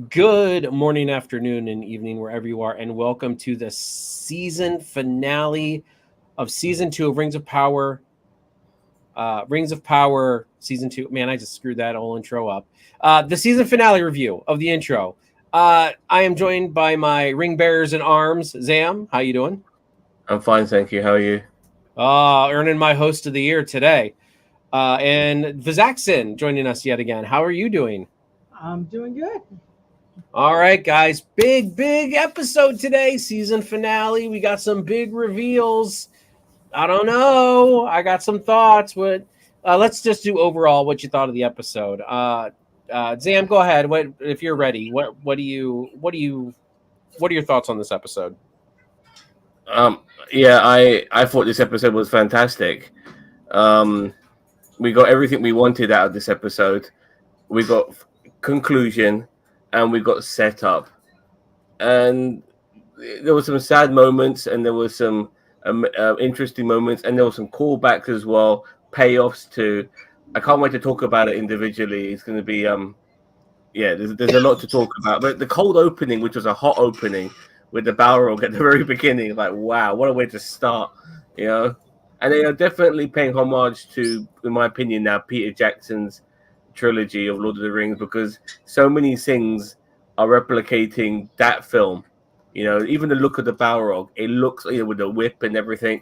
Good morning, afternoon, and evening, wherever you are, and welcome to the season finale of season 2 of Rings of Power. Rings of Power season 2. Man, I just screwed that whole intro up. The season finale review of the intro. I am joined by my ring bearers in arms, Zam. How you doing? I'm fine, thank you. How are you? Earning my host of the year today. And Vizaxin joining us yet again. How are you doing? I'm doing good. All right, guys. Big episode today. Season finale. We got some big reveals. I don't know. I got some thoughts, but let's just do overall what you thought of the episode. Zam, go ahead. What if you're ready? What are your thoughts on this episode? Um, yeah, I thought this episode was fantastic. Um, we got everything we wanted out of this episode. We got conclusion, and we got set up, and there were some sad moments, and there was some interesting moments, and there were some callbacks as well, payoffs too. I can't wait to talk about it individually. It's going to be yeah, there's a lot to talk about. But the cold opening, which was a hot opening with the Balrog at the very beginning, like wow, what a way to start, you know. And they are definitely paying homage to, in my opinion, now Peter Jackson's trilogy of Lord of the Rings, because so many things are replicating that film. You know, even the look of the Balrog, it looks, you know, with the whip and everything,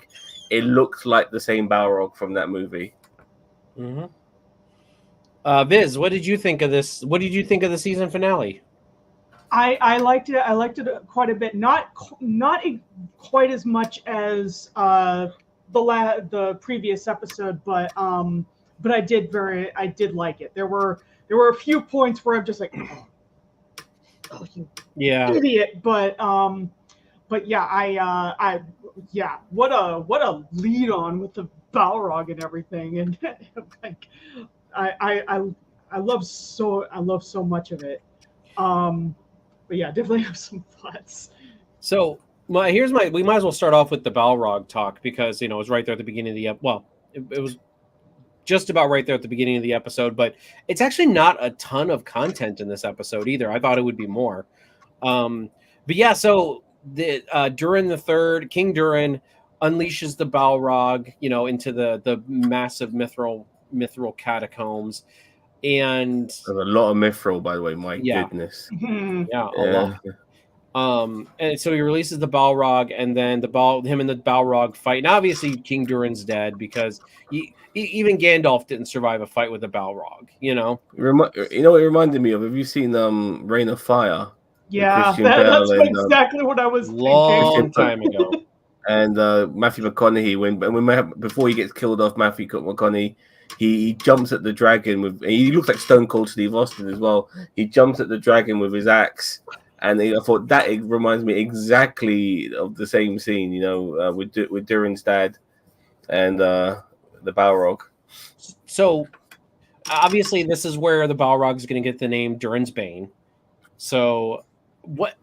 it looks like the same Balrog from that movie. Mm-hmm. Viz, what did you think of this? What did you think of the season finale? I liked it. I liked it quite a bit. Not quite as much as the previous episode, but I did like it. There were a few points where I'm just like, oh you idiot, but yeah, what a lead on with the Balrog and everything, and like I love so much of it. But yeah, definitely have some thoughts. So, we might as well start off with the Balrog talk because it was right there at the beginning of the it was just about right there at the beginning of the episode, but it's actually not a ton of content in this episode either. I thought it would be more. But yeah, so Durin the Third, King Durin unleashes the Balrog, into the massive mithril catacombs, and There's a lot of mithril, by the way. My yeah, goodness. yeah, a lot. And so he releases the Balrog, and then him and the Balrog fight. And obviously, King Durin's dead because even Gandalf didn't survive a fight with a Balrog. You know what it reminded me of? Have you seen Reign of Fire? Yeah, that's exactly what I was thinking. Long time ago. And Matthew McConaughey, before he gets killed off, Matthew McConaughey, he jumps at the dragon he looks like Stone Cold Steve Austin as well. He jumps at the dragon with his axe. And I thought that it reminds me exactly of the same scene, with Durin's dad and the Balrog. So, obviously, this is where the Balrog is going to get the name Durin's Bane. So, what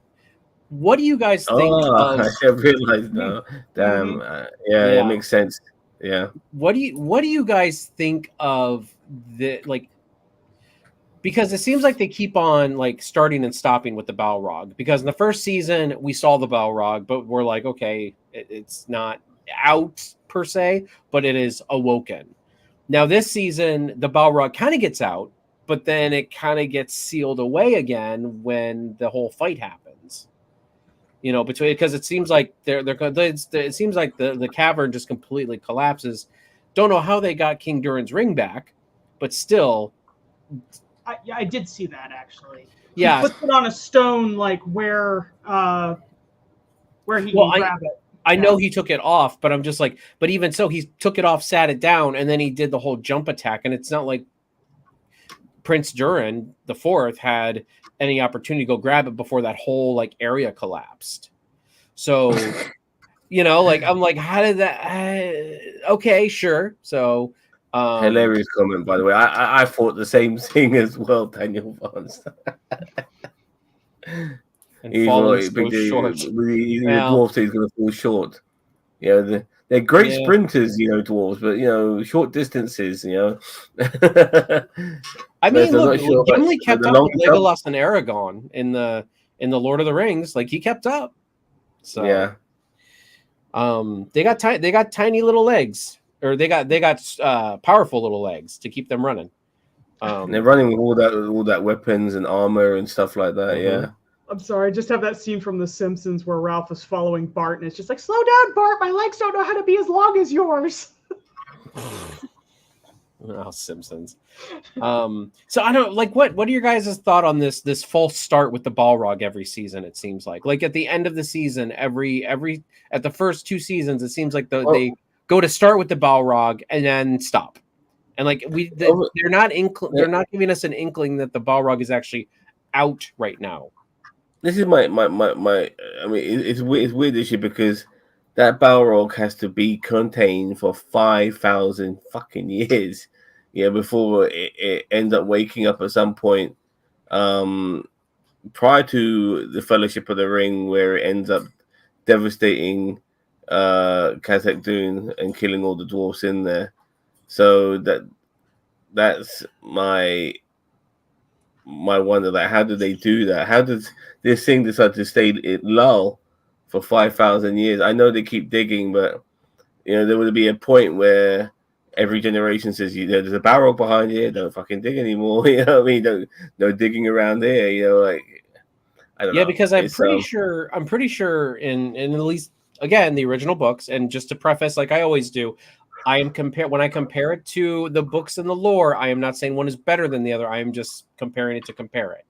do you guys think? I realized now. Damn, yeah, it makes sense. Yeah. What do you guys think of the because it seems like they keep on starting and stopping with the Balrog, because in the first season we saw the Balrog, but we're like, okay, it's not out per se, but it is awoken. Now this season the Balrog kind of gets out, but then it kind of gets sealed away again when the whole fight happens. Because it seems like it seems like the cavern just completely collapses. Don't know how they got King Durin's ring back, but still. I did see that actually. Yeah, he puts it on a stone, where he can grab it. I know he took it off, but I'm just like, but even so, he took it off, sat it down, and then he did the whole jump attack. And it's not like Prince Durin the Fourth had any opportunity to go grab it before that whole area collapsed. So, I'm like, how did that? Okay, sure. So. Hilarious comment, by the way. I thought the same thing as well, Daniel Vance. And falling so short. The dwarf says he's going to fall short. They're great Yeah. sprinters, dwarves, but short distances, I mean, So I'm look, not sure about Gimli kept the up long with jump. Legolas and Aragorn in the Lord of the Rings. Like he kept up. So Yeah. they got tiny little legs, or they got powerful little legs to keep them running. And they're running with all that weapons and armor and stuff like that. Yeah. I'm sorry, I just have that scene from The Simpsons where Ralph is following Bart, and it's just like, slow down, Bart. My legs don't know how to be as long as yours. Oh, Simpsons. So I don't like what are your guys' thought on this false start with the Balrog every season? It seems like at the end of the season, every at the first 2 seasons, it seems like they go to start with the Balrog and then stop, and like they're not giving us an inkling that the Balrog is actually out right now. This is my. I mean, it's weird this year because that Balrog has to be contained for 5,000 fucking years, before it ends up waking up at some point. Prior to the Fellowship of the Ring, where it ends up devastating Khazad Dûn and killing all the dwarfs in there. So that's my wonder. Like, how did they do that? How did this thing decide to stay lull for 5,000 years? I know they keep digging, but there would be a point where every generation says, there's a barrel behind here. Don't fucking dig anymore. You know what I mean? No digging around here. Like, I don't know. Yeah, because I'm pretty sure in at least, again, the original books, and just to preface, like I always do, when I compare it to the books and the lore, I am not saying one is better than the other. I am just comparing it to compare it.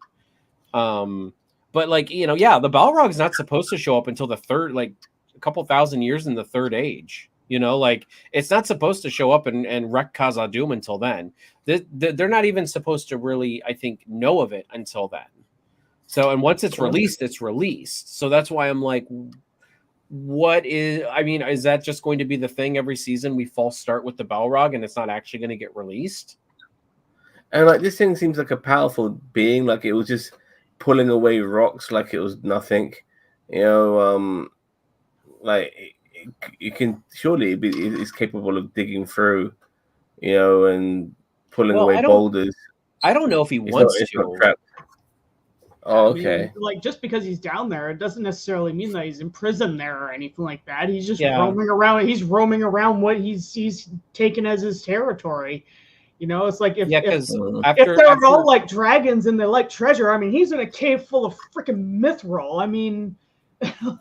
But like, the Balrog's not supposed to show up until the third, like a couple thousand years in the Third Age. Like it's not supposed to show up and wreck Khazad Dûm until then. They're not even supposed to really, I think, know of it until then. So, and once it's released, it's released. So that's why I'm like, is that just going to be the thing every season? We false start with the Balrog and it's not actually going to get released? And like, this thing seems like a powerful being. Like, it was just pulling away rocks like it was nothing. Like it can surely it's capable of digging through, and pulling away boulders. I don't know if he wants it's to. Not trapped. Oh, okay. I mean, like, just because he's down there, it doesn't necessarily mean that he's imprisoned there or anything like that. He's just roaming around. He's roaming around what he's taken as his territory. It's like if they're all like dragons and they like treasure, I mean, he's in a cave full of freaking mithril. I mean,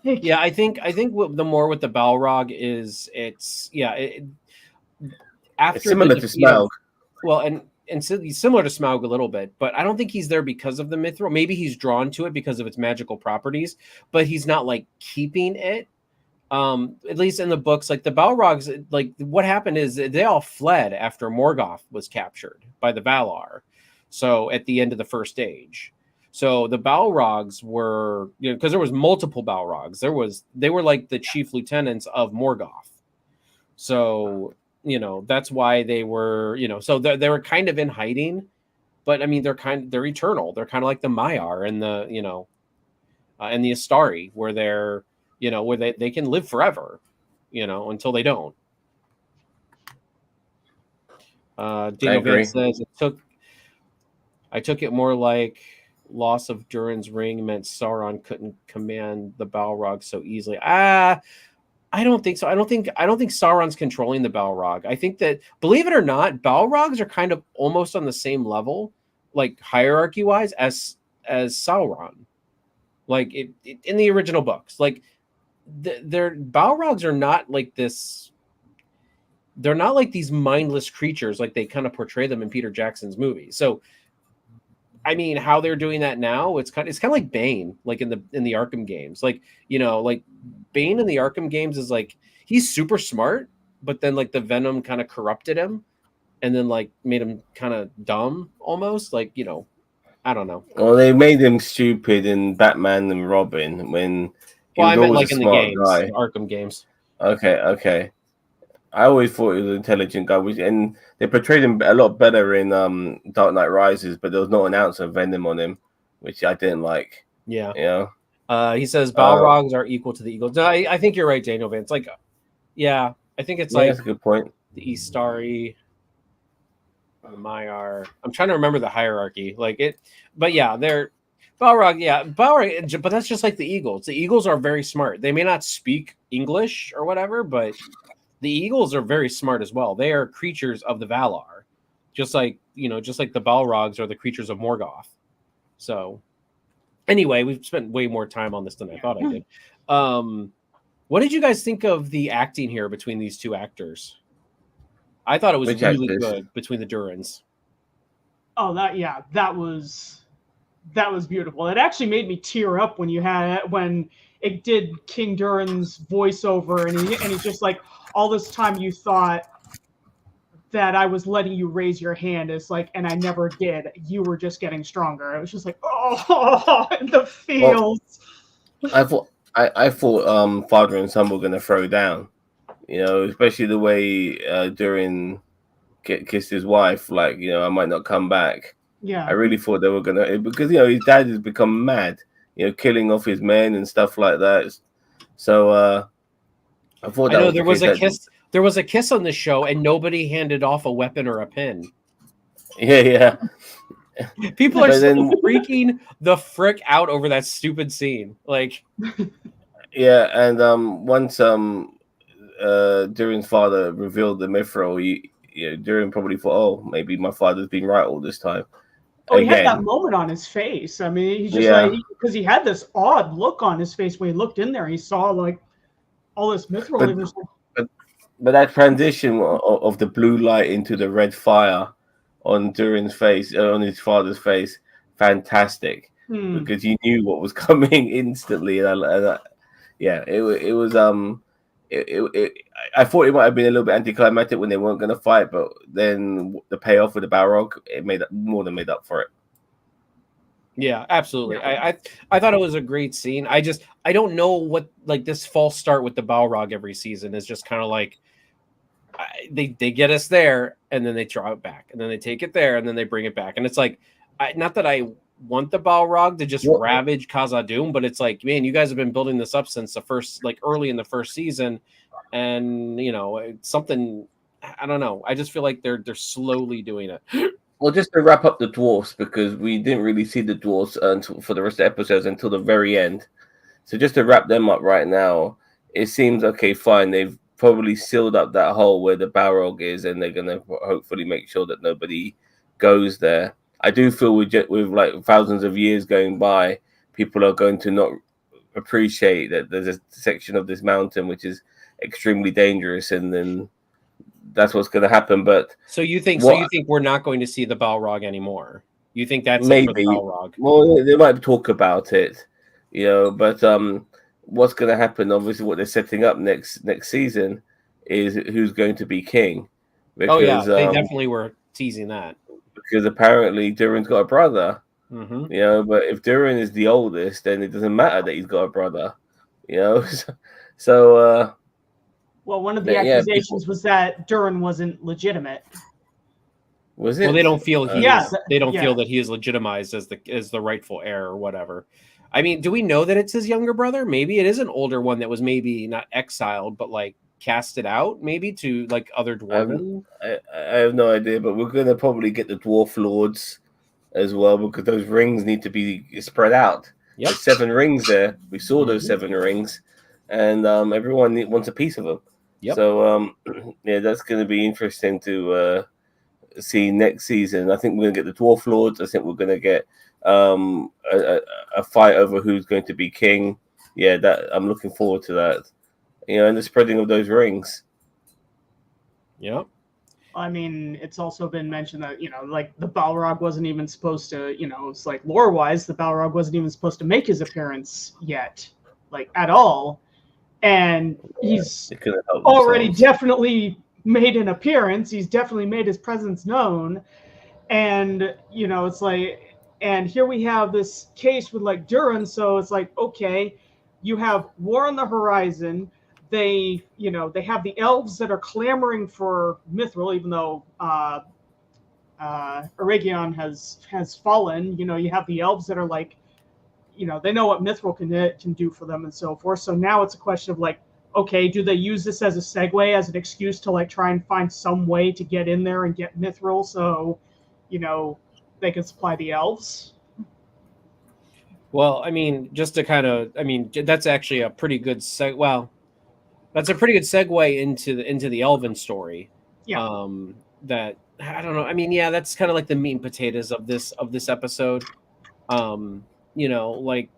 yeah, I think the more with the Balrog is after it's similar to Smaug. Well, and so he's similar to Smaug a little bit, but I don't think he's there because of the mithril. Maybe he's drawn to it because of its magical properties, but he's not like keeping it. At least in the books, like the Balrogs, like what happened is they all fled after Morgoth was captured by the Valar. So at the end of the First Age, so the Balrogs were, because there was multiple Balrogs. They were like the chief lieutenants of Morgoth. So that's why they were, so they were kind of in hiding, but I mean they're eternal. They're kind of like the Maiar and the and the Astari, where they're where they can live forever, until they don't. Daniel Van says I took it more like loss of Durin's ring meant Sauron couldn't command the Balrog so easily. I don't think so. I don't think Sauron's controlling the Balrog. I think that, believe it or not, Balrogs are kind of almost on the same level, like hierarchy wise, as Sauron. Like in the original books, like their Balrogs are not like this. They're not like these mindless creatures like they kind of portray them in Peter Jackson's movies. So, I mean, how they're doing that now, it's kind of like Bane, like in the Arkham games. Like, like Bane in the Arkham games is like, he's super smart, but then like the Venom kind of corrupted him and then like made him kind of dumb almost. Like, I don't know. Well, they made him stupid in Batman and Robin when he was always like in the games, the Arkham games. Okay. I always thought he was an intelligent guy, and they portrayed him a lot better in Dark Knight Rises, but there was not an ounce of venom on him, which I didn't like. Yeah. He says Balrogs are equal to the Eagles. No, I think you're right, Daniel Vance. Like, yeah, I think it's Yeah, like that's a good point. the Istari, the Maiar. I'm trying to remember the hierarchy. Like it, but yeah, they're Balrog. Yeah, Balrog. But that's just like the Eagles. The Eagles are very smart. They may not speak English or whatever, but the Eagles are very smart as well. They are creatures of the Valar, just like just like the Balrogs are the creatures of Morgoth. So anyway, we've spent way more time on this than I thought I did. What did you guys think of the acting here between these two actors? I thought it was Which really actors? good between the Durans. Oh, that was beautiful. It actually made me tear up when it did King Durin's voiceover, and he's just like, all this time you thought that I was letting you raise your hand. It's like, and I never did. You were just getting stronger. It was just like, oh, the feels. Well, I thought father and son were going to throw down. Especially the way Durin kissed his wife. Like, I might not come back. Yeah. I really thought they were gonna, because his dad has become mad. Killing off his men and stuff like that. So I thought that I know was there the was case a kiss. There was a kiss on the show, and nobody handed off a weapon or a pin. Yeah. People are still freaking the frick out over that stupid scene. Like, yeah, and once Durin's father revealed the mithril, Durin probably thought, oh, maybe my father's been right all this time. Oh, he had that moment on his face. I mean, he's just like, because he had this odd look on his face when he looked in there. He saw like all this mithril. But that transition of the blue light into the red fire on Durin's face, on his father's face, fantastic. Because you knew what was coming instantly. And it was I thought it might have been a little bit anticlimactic when they weren't going to fight, but then the payoff with the Balrog, it more than made up for it. Yeah, absolutely. I thought it was a great scene. I don't know what, like, this false start with the Balrog every season is just kind of like they get us there and then they draw it back and then they take it there and then they bring it back, and it's like, not that I want the Balrog to just ravage Khazad-dûm, but it's like, man, you guys have been building this up since the first, like, early in the first season, and it's something, I don't know. I just feel like they're slowly doing it. Well, just to wrap up the dwarfs, because we didn't really see the dwarfs for the rest of the episodes until the very end. So just to wrap them up right now, it seems okay, fine. They've probably sealed up that hole where the Balrog is, and they're going to hopefully make sure that nobody goes there. I do feel with like thousands of years going by, people are going to not appreciate that there's a section of this mountain which is extremely dangerous, and then that's what's going to happen. But so you think we're not going to see the Balrog anymore? You think that's maybe it for the Balrog? Well, they might talk about it, but what's going to happen? Obviously, what they're setting up next season is who's going to be king. Because, they definitely were teasing that. Because apparently Durin's got a brother. Mm-hmm. But if Durin is the oldest, then it doesn't matter that he's got a brother. So. Well, one of the accusations was that Durin wasn't legitimate. Was it? Well, they don't feel they don't yeah. feel that he is legitimized as the rightful heir or whatever. I mean, do we know that it's his younger brother? Maybe it is an older one that was maybe not exiled, but like casted out, maybe to like other dwarven. I have no idea, but we're gonna probably get the dwarf lords as well, because those rings need to be spread out. Yep. There's 7 rings there. We saw those 7 rings, and everyone wants a piece of them. Yep. So that's going to be interesting to see next season. I think we're going to get the dwarf lords. I think we're going to get a fight over who's going to be king. Yeah, that I'm looking forward to that. And the spreading of those rings. Yep. I mean, it's also been mentioned that, like the Balrog wasn't even supposed to, it's like lore-wise, the Balrog wasn't even supposed to make his appearance yet, like at all. And he's already definitely made an appearance. He's definitely made his presence known. And, it's like, and here we have this case with like Durin. So it's like, okay, you have war on the horizon. They have the elves that are clamoring for mithril, even though Eregion has fallen. You have the elves that are like, they know what mithril can do for them and so forth. So now it's a question of like, okay, do they use this as a segue, as an excuse to like try and find some way to get in there and get mithril so, they can supply the elves? Well, I mean, just to kind of, I mean, that's actually a pretty good Well, that's a pretty good segue into the Elven story. Yeah. That I don't know. I mean, yeah, that's kind of like the meat and potatoes of this episode. Like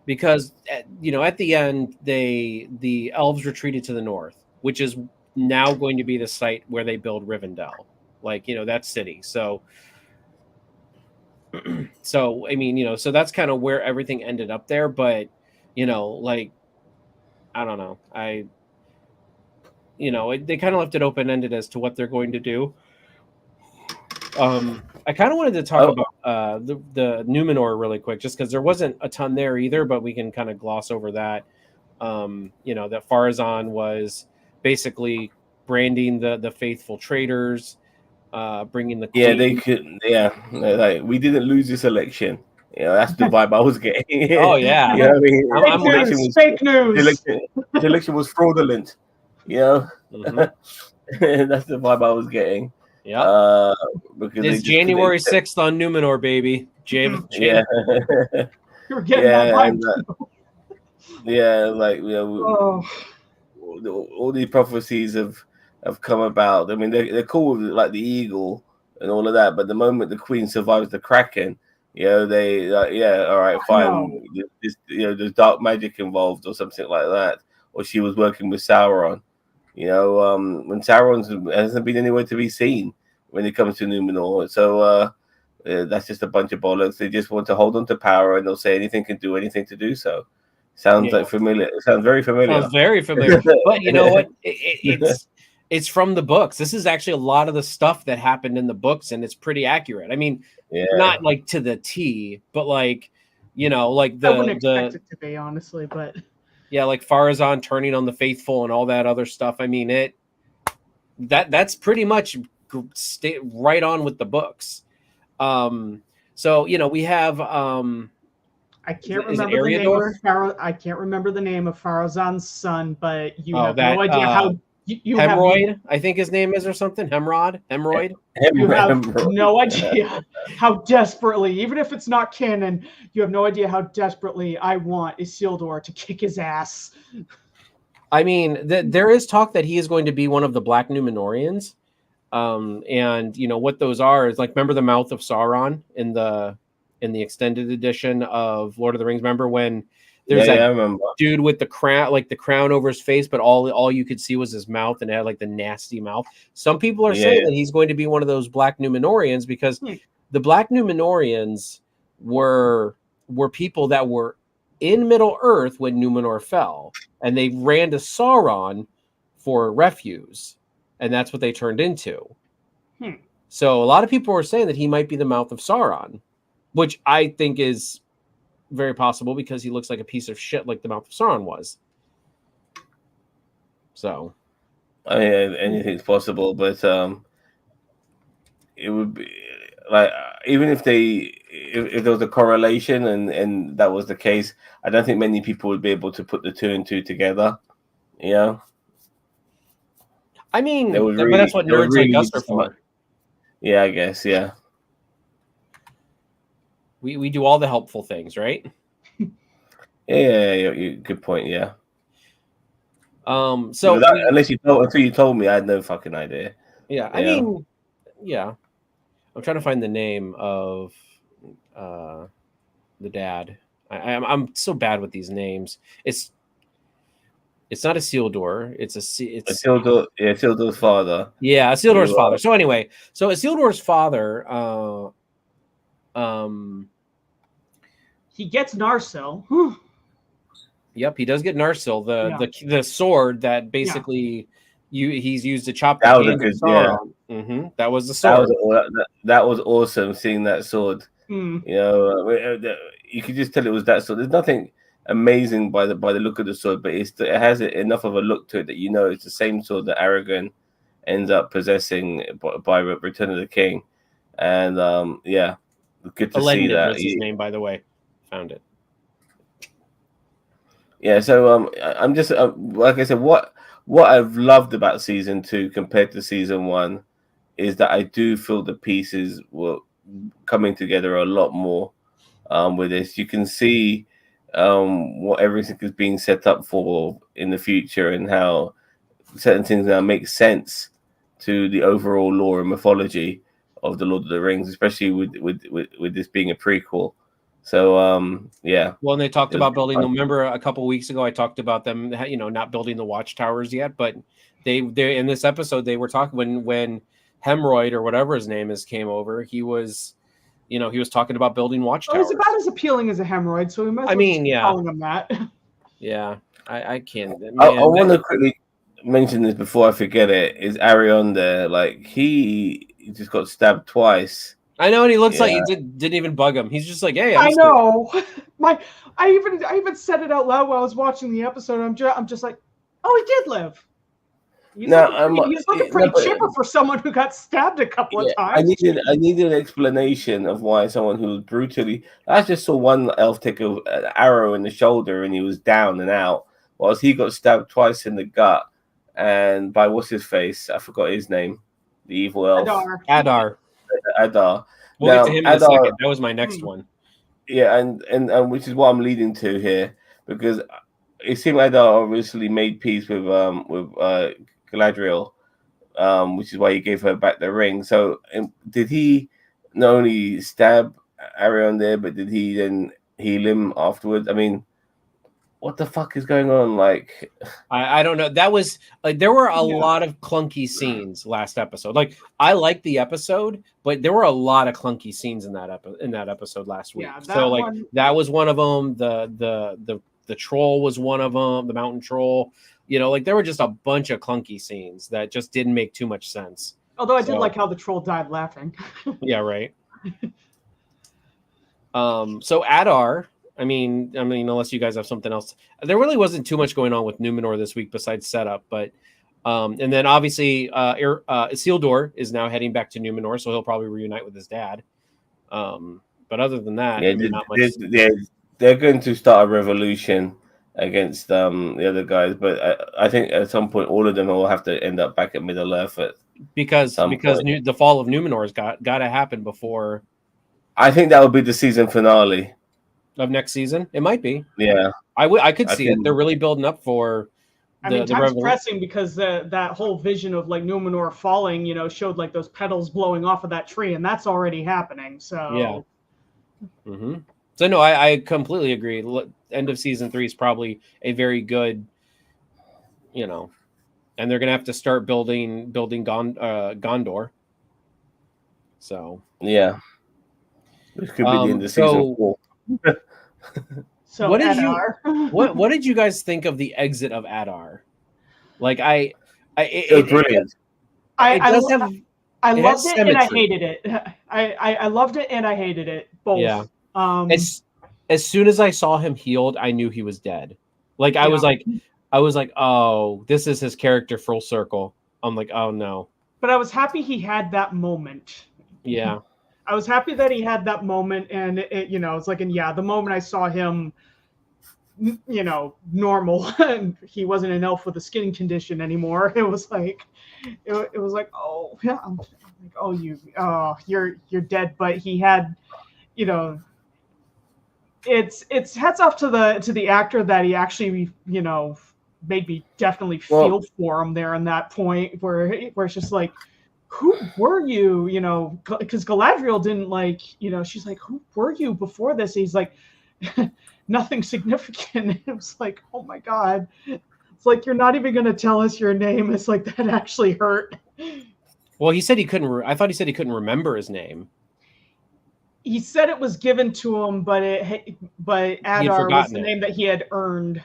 because at the end the elves retreated to the north, which is now going to be the site where they build Rivendell, like that city. So I mean, so that's kind of where everything ended up there. But like I don't know, they kind of left it open ended as to what they're going to do. I kind of wanted to talk about the Numenor really quick, just because there wasn't a ton there either, but we can kind of gloss over that. That Farazan was basically branding the faithful traitors, bringing the queen. Yeah, they could. Yeah, like we didn't lose this election. That's the vibe I was getting. Oh yeah, you know what I mean? Fake news. Fake news. The election was fraudulent. Mm-hmm. That's the vibe I was getting. Yeah, because it's January 6th on Numenor, baby. Yeah, you're getting that vibe. Like all these prophecies have come about. I mean, they're cool with like the eagle and all of that, but the moment the queen survives the Kraken, they all right, fine. There's dark magic involved or something like that, or she was working with Sauron. When Sauron hasn't been anywhere to be seen when it comes to Numenor. So that's just a bunch of bollocks. They just want to hold on to power, and they'll say anything can do anything to do so. Sounds like familiar. It sounds very familiar. Sounds very familiar. But you know what? It's from the books. This is actually a lot of the stuff that happened in the books, and it's pretty accurate. I mean, not like to the T, but like like I wouldn't expect it to be, honestly, but yeah, like Farazan turning on the faithful and all that other stuff. I mean, that's pretty much right on with the books. So we have I can't remember the name of I can't remember the name of Farazan's son, but you have no idea how you Hemorrhoid, I think his name is, or something. Hemorrhoid. You have no idea how desperately, even if it's not canon, you have no idea how desperately I want Isildur to kick his ass. I mean, there is talk that he is going to be one of the Black Numenorians. And what those are is like, remember the Mouth of Sauron in the extended edition of Lord of the Rings? Remember when there's that dude with the crown, like the crown over his face, but all you could see was his mouth, and it had like the nasty mouth. Some people are saying that he's going to be one of those Black Numenorians, because the Black Numenorians were people that were in Middle Earth when Numenor fell, and they ran to Sauron for refuse, and that's what they turned into. So a lot of people are saying that he might be the Mouth of Sauron, which I think is very possible, because he looks like a piece of shit like the Mouth of Sauron was. So, I mean, anything's possible, but it would be like, even if there was a correlation and that was the case, I don't think many people would be able to put the two and two together. I mean, but that's what nerds like us are for. Yeah, I guess. Yeah. We do all the helpful things, right? Yeah, good point. Yeah. So until you told me, I had no fucking idea. Yeah, I mean, yeah. I'm trying to find the name of the dad. I'm so bad with these names. It's not Isildur. It's Isildur. Yeah, Isildur's father. Yeah, Isildur's father. So anyway, Isildur's father. He gets Narsil. Yep, he does get Narsil, the sword that basically he's used to chop the hand of Sauron. Mm-hmm. That was the sword. That was awesome, seeing that sword. You could just tell it was that sword. There's nothing amazing by the look of the sword, but it has enough of a look to it that it's the same sword that Aragorn ends up possessing by Return of the King. And good to see that. Was his name, by the way. Found it. Yeah, so I'm just like I said, what I've loved about season 2 compared to season 1 is that I do feel the pieces were coming together a lot more with this. You can see what everything is being set up for in the future and how certain things now make sense to the overall lore and mythology of the Lord of the Rings, especially with this being a prequel. So yeah. Well, and they talked It was about building. fun. Remember, a couple weeks ago, I talked about them, not building the watchtowers yet, but they in this episode they were talking when Hemorrhoid or whatever his name is came over. He was, he was talking about building Well, watchtowers. he's about as appealing as a hemorrhoid, so we might as well just keep calling him that. Yeah, I can't. Man, I want to quickly mention this before I forget it. Is Arion there? Like he just got stabbed twice. I know, and he looks like he didn't even bug him. He's just like, hey, I know. I even said it out loud while I was watching the episode. I'm just like, oh, he did live. He's looking pretty chipper for someone who got stabbed a couple of times. I needed an explanation of why someone who was brutally. I just saw one elf take an arrow in the shoulder and he was down and out, whilst he got stabbed twice in the gut and by what's his face? I forgot his name. The evil elf. Adar. We'll get to him in a second. That was my next one. Yeah, and which is what I'm leading to here, because it seemed Adar obviously made peace with Galadriel, which is why he gave her back the ring. So did he not only stab Arion there, but did he then heal him afterwards? I mean, what the fuck is going on? Like, I don't know. That was there were a lot of clunky scenes last episode. Like, I liked the episode, but there were a lot of clunky scenes in that episode last week. Yeah, so that was one of them. The troll was one of them. The mountain troll. There were just a bunch of clunky scenes that just didn't make too much sense. Although I did like how the troll died laughing. Yeah, right. So Adar. I mean, unless you guys have something else, there really wasn't too much going on with Numenor this week besides setup. But and then obviously, Isildur is now heading back to Numenor, so he'll probably reunite with his dad. But other than that, not much. They're going to start a revolution against the other guys, but I think at some point all of them will have to end up back at Middle Earth because the fall of Numenor has got to happen before. I think that will be the season finale of next season. It might be. Yeah, I could see it. They're really building up for. Time's pressing because that whole vision of like Numenor falling, showed like those petals blowing off of that tree, and that's already happening. So yeah. Mm-hmm. So no, I completely agree. End of season 3 is probably a very good, and they're gonna have to start building Gondor. So yeah, this could be the end of season 4. So what did you guys think of the exit of Adar? Like it was brilliant. I loved it and I hated it. I loved it and I hated it both. Yeah. As soon as I saw him healed, I knew he was dead. Like I was like, oh, this is his character full circle. I'm like, oh no. But I was happy he had that moment. Yeah. I was happy that he had that moment, and it's like, and the moment I saw him, normal, and he wasn't an elf with a skin condition anymore. It was like, oh yeah, I'm like, oh you're dead. But he had, it's hats off to the actor that he actually, made me definitely feel for him there in that point where it's just like, who were you? Because Galadriel didn't she's like, who were you before this? And he's like, nothing significant. It was like, oh my God. It's like, you're not even going to tell us your name. It's like, that actually hurt. Well, he said he couldn't. I thought he said he couldn't remember his name. He said it was given to him, but Adar was the name that he had earned.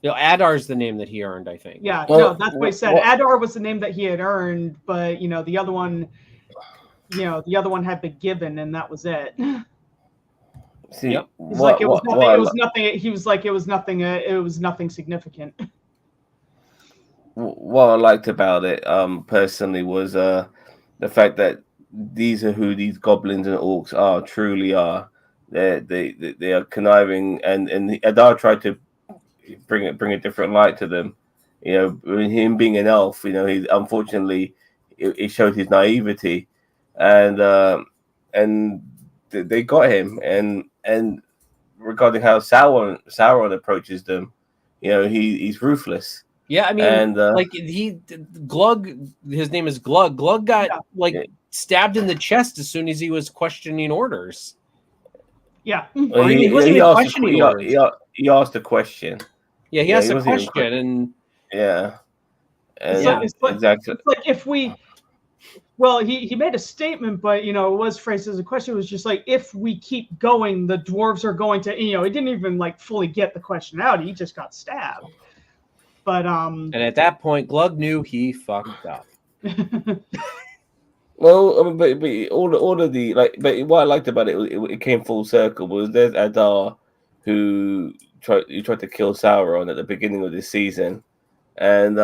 Adar's the name that he earned, I think. Yeah, no, that's what he said. Adar was the name that he had earned, but the other one, had been given, and that was it. See, it was nothing. He was like, it was nothing. It was nothing significant. What I liked about it, personally, was the fact that these are who these goblins and orcs truly are. They are conniving, and Adar tried to bring a different light to them. You know, him being an elf, you know, he unfortunately it showed his naivety, and they got him, and regarding how Sauron approaches them, you know, he's ruthless. Yeah, I mean, And like Glug, his name is Glug. Glug got stabbed in the chest as soon as he was questioning orders. Yeah. well, he wasn't even questioning orders. He asked a question. Yeah, he asked a question, and yeah, and exactly. It's like if we, well, he made a statement, but you know, it was phrased as a question. It was just like, if we keep going, the dwarves are going to, you know, he didn't even like fully get the question out. He just got stabbed. But and at that point, Glug knew he fucked up. Well, I mean, but all of the like, but what I liked about it came full circle. Was there's Adar who tried to kill Sauron at the beginning of this season, and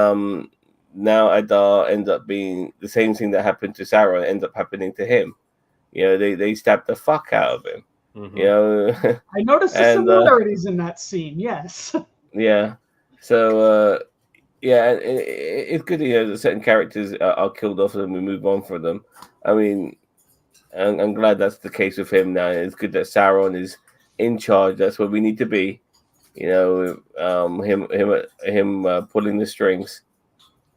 now Adar ends up being the same thing that happened to Sauron ends up happening to him. You know, they stabbed the fuck out of him. Mm-hmm. You know, I noticed the similarities in that scene. Yes. Yeah. So yeah, it's good. You know, that certain characters are killed off and we move on from them. I mean, I'm glad that's the case with him now. It's good that Sauron is in charge. That's where we need to be. You know, him pulling the strings.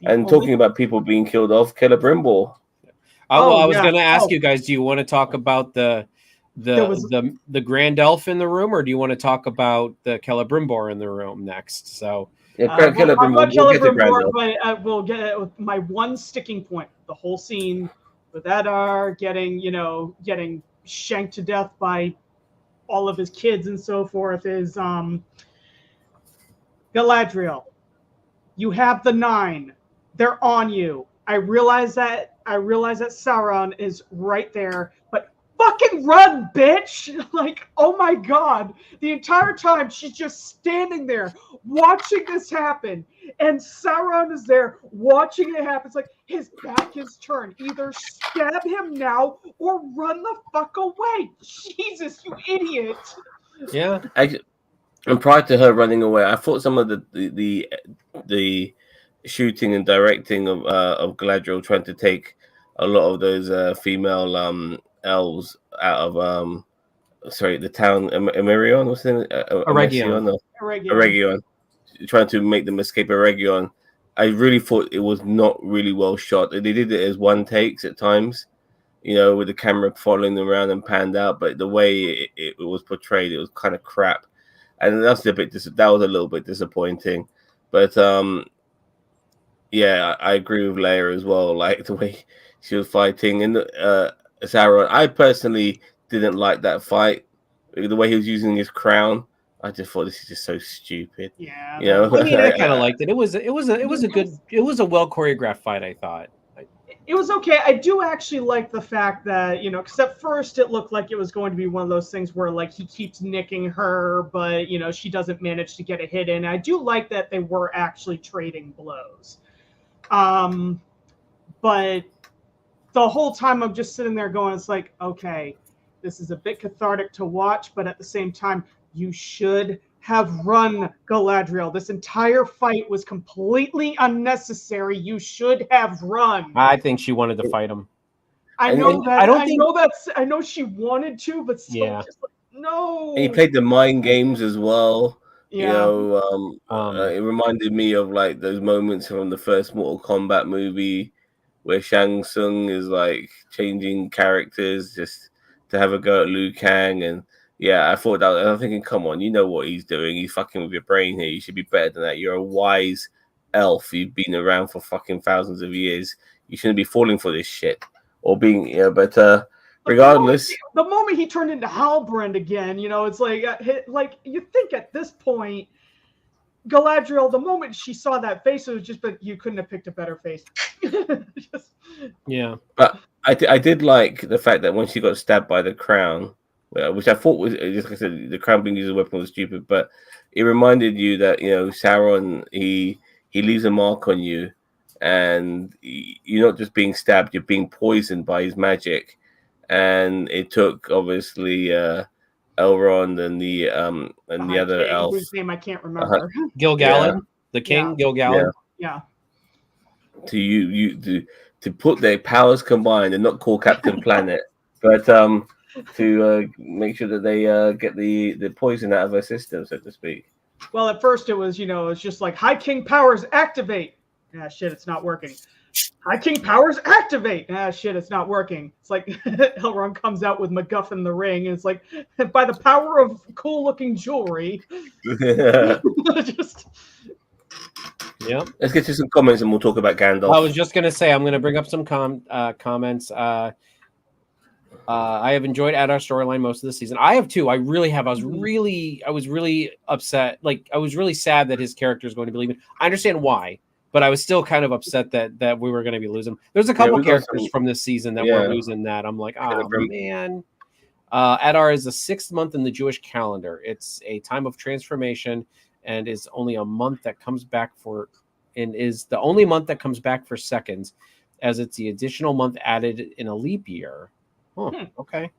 And talking about people being killed off, Celebrimbor. I was going to ask you guys: do you want to talk about the Grand Elf in the room, or do you want to talk about the Celebrimbor in the room next? So, Celebrimbor, but I will get my one sticking point: the whole scene with Adar getting shanked to death by all of his kids and so forth is Galadriel. You have the 9. They're on you. I realize that Sauron is right there, but fucking run, bitch! Like, oh my god. The entire time she's just standing there watching this happen. And Sauron is there watching it happen. It's like his back is turned. Either stab him now or run the fuck away. Jesus, you idiot. Yeah. And prior to her running away, I thought some of the shooting and directing of Galadriel trying to take a lot of those female elves out of the town Emerion, what's the name? Eregion. Trying to make them escape Eregion. I really thought it was not really well shot. They did it as one takes at times, you know, with the camera following them around and panned out, but the way it was portrayed, it was kind of crap. And that was a little bit disappointing. But yeah, I agree with Leia as well. Like the way she was fighting, and Sauron. I personally didn't like that fight. The way he was using his crown, I just thought this is just so stupid. Yeah, you know. I mean, I kind of liked it. It was a well choreographed fight, I thought. It was okay. I do actually like the fact that, you know, because at first it looked like it was going to be one of those things where, like, he keeps nicking her, but, you know, she doesn't manage to get a hit in. I do like that they were actually trading blows. But the whole time I'm just sitting there going, it's like, okay, this is a bit cathartic to watch, but at the same time, you should have run, Galadriel. This entire fight was completely unnecessary. You should have run. I think she wanted to fight him. I know she wanted to, but still, just like, no. And he played the mind games as well. Yeah. You know, it reminded me of like those moments from the first Mortal Kombat movie where Shang Tsung is like changing characters just to have a go at Liu Kang. And yeah, I thought that. I'm thinking, come on, you know what he's doing. He's fucking with your brain here. You should be better than that. You're a wise elf. You've been around for fucking thousands of years. You shouldn't be falling for this shit or being, you know, but regardless. The moment he turned into Halbrand again, you know, it's like you think at this point, Galadriel, the moment she saw that face, it was just, but you couldn't have picked a better face. Yeah. But I did like the fact that when she got stabbed by the crown, which I thought was, just like I said, the crown being used as a weapon was stupid, but it reminded you that, you know, Sauron, he leaves a mark on you, and you're not just being stabbed, you're being poisoned by his magic. And it took, obviously, Elrond and the other King, elf. whose name I can't remember. Gil-galad, Yeah. the king, Yeah. Gil-galad. Yeah. To put their powers combined and not call Captain Planet, but to make sure that they get the poison out of her system, so to speak. Well, at first it was, it's just like High King powers activate. Ah, shit, it's not working. High King powers activate. Ah, shit, it's not working. It's like Elrond comes out with MacGuffin the ring, and it's like, by the power of cool-looking jewelry. Just. Yep. Let's get to some comments and we'll talk about Gandalf. I was just gonna say I'm gonna bring up some comments. I have enjoyed Adar's storyline most of the season. I have too. I really have. I was really upset. Like I was really sad that his character is going to be leaving. I understand why, but I was still kind of upset that we were going to be losing. There's a couple characters from this season that we're losing. That I'm like, oh man. Adar is the 6th month in the Jewish calendar. It's a time of transformation and is only a month that comes back for, and is the only month that comes back for seconds, as it's the additional month added in a leap year. Oh, okay.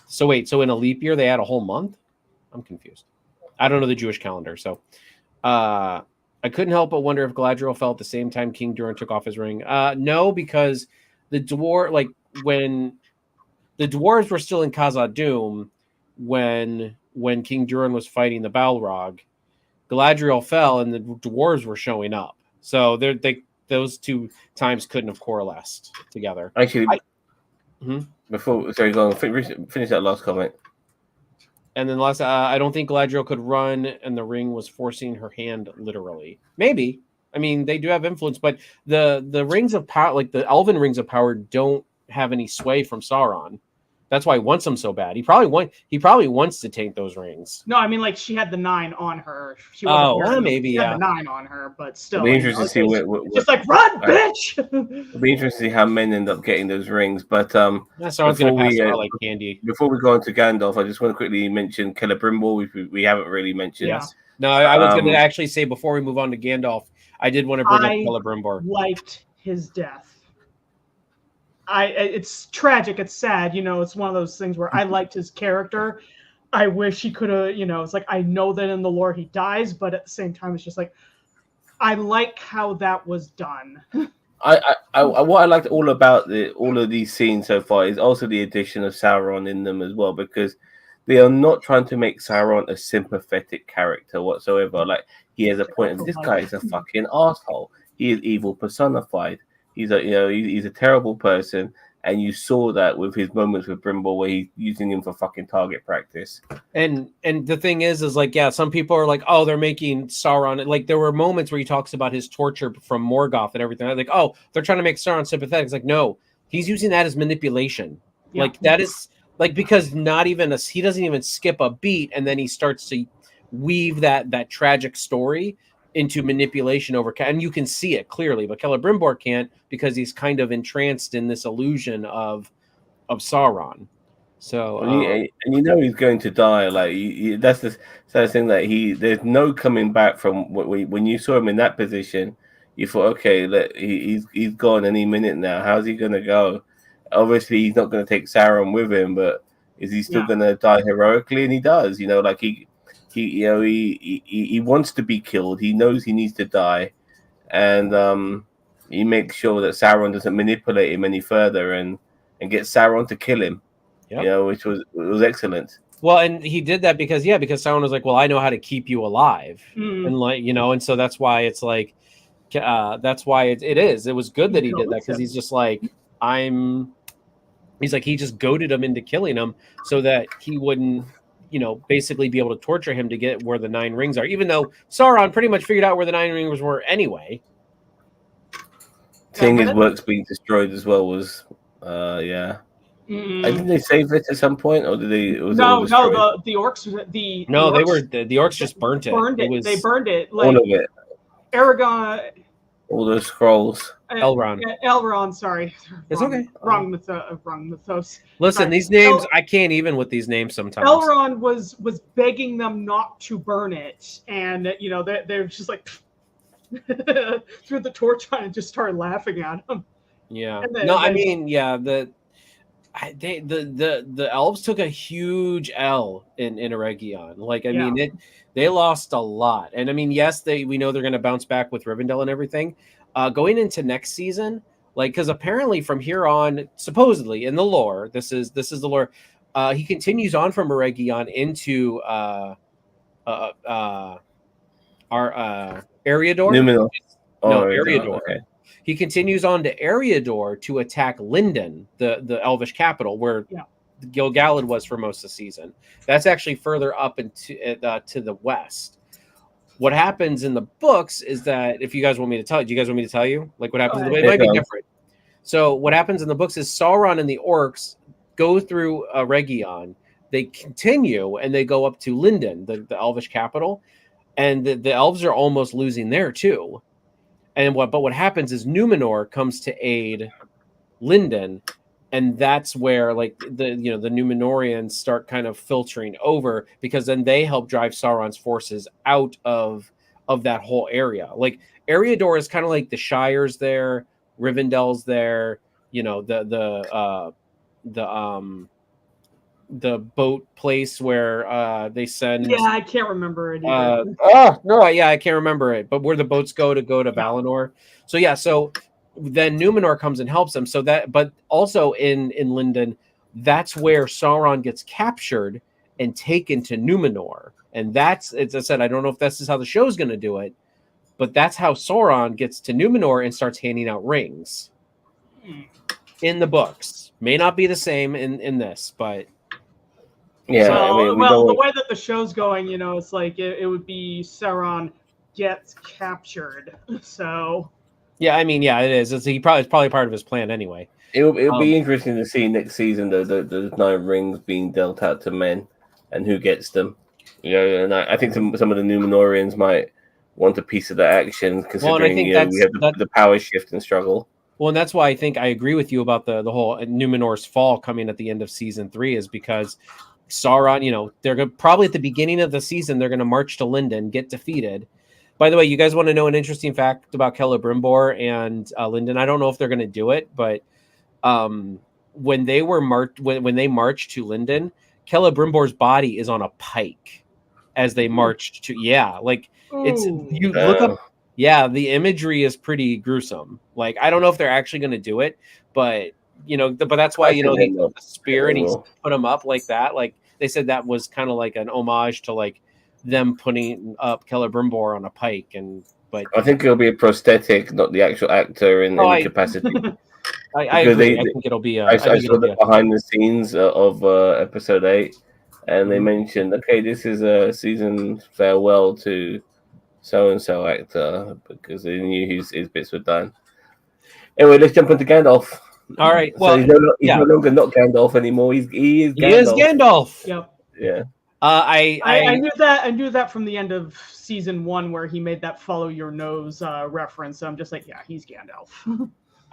So wait, so in a leap year they add a whole month? I'm confused. I don't know the Jewish calendar, so I couldn't help but wonder if Galadriel fell at the same time King Durin took off his ring. No, because the when the dwarves were still in Khazad-dûm when King Durin was fighting the Balrog, Galadriel fell and the dwarves were showing up. So those two times couldn't have coalesced together. Actually, before go on, finish that last comment. And then last, I don't think Galadriel could run, and the ring was forcing her hand literally. Maybe. I mean, they do have influence, but the rings of power, like the elven rings of power, don't have any sway from Sauron. That's why he wants them so bad. He probably wants to take those rings. No, I mean, like she had the 9 on her. Maybe she had the 9 on her, but still. It'll be interesting to see just like run, bitch. It'll be interesting to see how men end up getting those rings. But Sauron's gonna pass out like candy. Before we go on to Gandalf, I just want to quickly mention Celebrimbor. We haven't really mentioned. Yeah. No, I was going to actually say before we move on to Gandalf, I did want to bring up Celebrimbor. Liked his death. It's tragic. It's sad. It's one of those things where I liked his character. I wish he could have. It's like I know that in the lore he dies, but at the same time, it's just like I like how that was done. What I liked all about all of these scenes so far is also the addition of Sauron in them as well, because they are not trying to make Sauron a sympathetic character whatsoever. Like he has a point of this guy is a fucking asshole. He is evil personified. He's a terrible person, and you saw that with his moments with Brimble, where he's using him for fucking target practice. And the thing is like, yeah, some people are like, oh, they're making Sauron, like there were moments where he talks about his torture from Morgoth and everything. I'm like, oh, they're trying to make Sauron sympathetic. It's like, no, he's using that as manipulation. Yeah. Like that is like, because he doesn't even skip a beat, and then he starts to weave that tragic story into manipulation and you can see it clearly, but Celebrimbor can't, because he's kind of entranced in this illusion of Sauron. So and he's going to die. Like that's the sad thing, that there's no coming back from when you saw him in that position. You thought, okay, he's gone any minute now. How's he going to go? Obviously, he's not going to take Sauron with him, but is he still going to die heroically? And he does. Like he wants to be killed. He knows he needs to die, and he makes sure that Sauron doesn't manipulate him any further, and get Sauron to kill him. Yep. Which was excellent. Well, and he did that because Sauron was like, well, I know how to keep you alive, and and so that's why it's like, that's why it is. It was good that he did that, because he's just like, he's like, he just goaded him into killing him so that he wouldn't, basically be able to torture him to get where the 9 rings are, even though Sauron pretty much figured out where the 9 rings were anyway. Seeing his works being destroyed as well was, yeah. Didn't they save it at some point, or did they? No, the orcs. The orcs just burnt it. They burned it. Like, all of it. Aragorn. All those scrolls. Elrond, sorry. It's okay. Wrong mythos. Listen, sorry. These names, I can't even with these names sometimes. Elrond was begging them not to burn it, and they're just like threw the torch on and just started laughing at him. Yeah. Then, no, I mean, yeah. the elves took a huge L in Eregion. Like, I Yeah. mean, they lost a lot. And I mean, yes, we know they're going to bounce back with Rivendell and everything. Going into next season, like, because apparently from here on, supposedly in the lore, this is the lore. He continues on from Eregion into our Eriador. Numenor. No, Oh, Eriador. okay. He continues on to Eriador to attack Linden, the Elvish capital, where Gil-galad was for most of the season. That's actually further up into to the west. What happens in the books is that, if you guys want me to tell you, do you guys want me to tell you? Like, what happens in the book? It might be different. So what happens in the books is Sauron and the orcs go through Region. They continue and they go up to Linden, the Elvish capital, and the elves are almost losing there too. But what happens is Numenor comes to aid Linden, and that's where, like, the Numenorians start kind of filtering over, because then they help drive Sauron's forces out of that whole area. Like, Eriador is kind of like the Shire's there, Rivendell's there, the boat place where they send. Yeah, I can't remember it either. I can't remember it. But where the boats go to Valinor. So then Numenor comes and helps them. But also in Linden, that's where Sauron gets captured and taken to Numenor. And that's, as I said, I don't know if this is how the show's going to do it, but that's how Sauron gets to Numenor and starts handing out rings in the books. May not be the same in this, but. Yeah, the way that the show's going, it's like it would be Sauron gets captured. So. Yeah, I mean, yeah, it is. It's probably part of his plan anyway. It'll be interesting to see next season the 9 rings being dealt out to men and who gets them. And I think some of the Numenorians might want a piece of that action, considering we have the power shift and struggle. Well, and that's why I think I agree with you about the whole Numenor's fall coming at the end of season 3, is because Sauron, they're probably at the beginning of the season, they're going to march to Linden, get defeated. By the way, you guys want to know an interesting fact about Celebrimbor and Linden? I don't know if they're going to do it, but when they marched to Linden, Celebrimbor's body is on a pike as they marched to. Yeah, like look up. Yeah, the imagery is pretty gruesome. Like, I don't know if they're actually going to do it, but but that's why they took the spear and he put him up like that. Like, they said that was kind of like an homage to, like, them putting up Celebrimbor on a pike. But I think it'll be a prosthetic, not the actual actor in any capacity. I agree. I think it'll be. I saw the behind the scenes of episode 8, and they mentioned, okay, this is a season farewell to so and so actor, because they knew his bits were done. Anyway, let's jump into Gandalf. All right. Well, so he's no longer not Gandalf anymore. He is Gandalf. He is Gandalf. Yep. Yeah. I knew that. I knew that from the end of season 1, where he made that "follow your nose" reference. So I'm just like, yeah, he's Gandalf.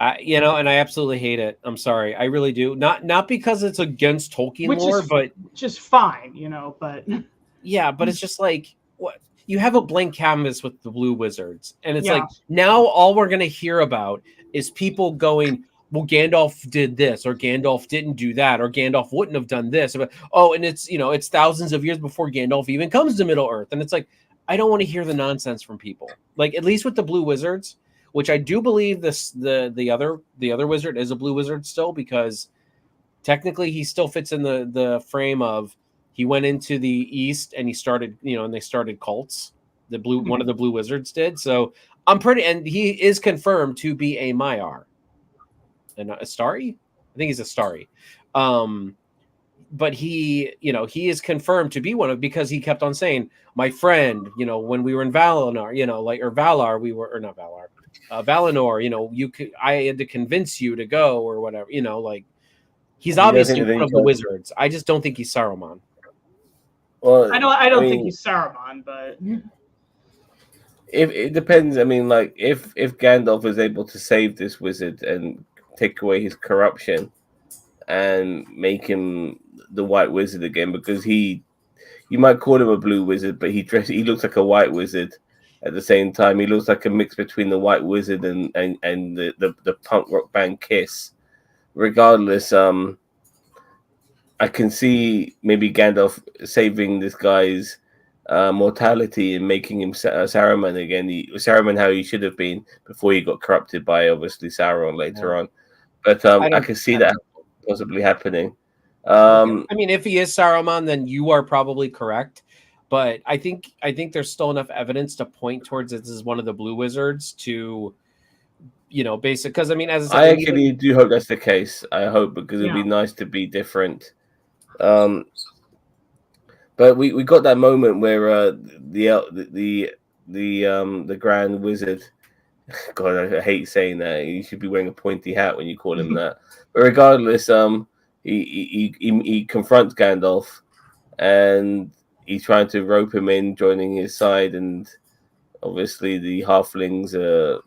And I absolutely hate it. I'm sorry, I really do. Not because it's against Tolkien lore, but just fine, But yeah, but it's just like, what, you have a blank canvas with the Blue Wizards, and it's like, now all we're gonna hear about is people going, well, Gandalf did this, or Gandalf didn't do that, or Gandalf wouldn't have done this. And it's thousands of years before Gandalf even comes to Middle Earth, and it's like, I don't want to hear the nonsense from people. Like, at least with the Blue Wizards, which I do believe the other wizard is a Blue Wizard still, because technically he still fits in the frame of, he went into the East and he started, and they started cults. One of the Blue Wizards did. So and he is confirmed to be a Maiar. And Astari? I think he's Astari. But he is confirmed to be one because he kept on saying, my friend, when we were in Valinor, or Valar, or not Valar, Valinor, I had to convince you to go, or whatever, he's obviously one of the wizards. I just don't think he's Saruman. Well, I don't think he's Saruman, but if it depends. I mean, like, if Gandalf is able to save this wizard and take away his corruption and make him the White Wizard again, because you might call him a Blue Wizard, but he looks like a White Wizard. At the same time, he looks like a mix between the White Wizard and the punk rock band Kiss. Regardless, I can see maybe Gandalf saving this guy's mortality and making him Saruman again. Saruman how he should have been before he got corrupted by obviously Sauron later on. But I can see that possibly happening. I mean, if he is Saruman, then you are probably correct. But I think there's still enough evidence to point towards this is one of the Blue Wizards to, basic. Because I mean, as I actually do hope that's the case. I hope because it'd be nice to be different. But we got that moment where the Grand Wizard. God, I hate saying that. You should be wearing a pointy hat when you call him that. But regardless, he confronts Gandalf, and he's trying to rope him in, joining his side, and obviously the halflings are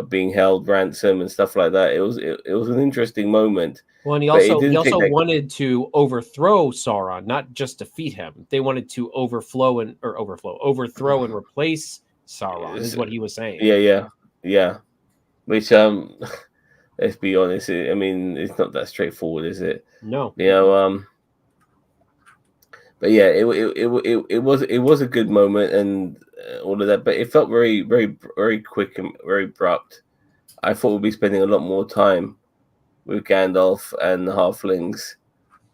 being held ransom and stuff like that. It was an interesting moment. Well, and he also wanted to overthrow Sauron, not just defeat him. They wanted to overthrow and replace Sauron, is what he was saying. Yeah. Which let's be honest. I mean, it's not that straightforward, is it? No. But yeah, it was a good moment and all of that. But it felt very, very, very quick and very abrupt. I thought we'd be spending a lot more time with Gandalf and the halflings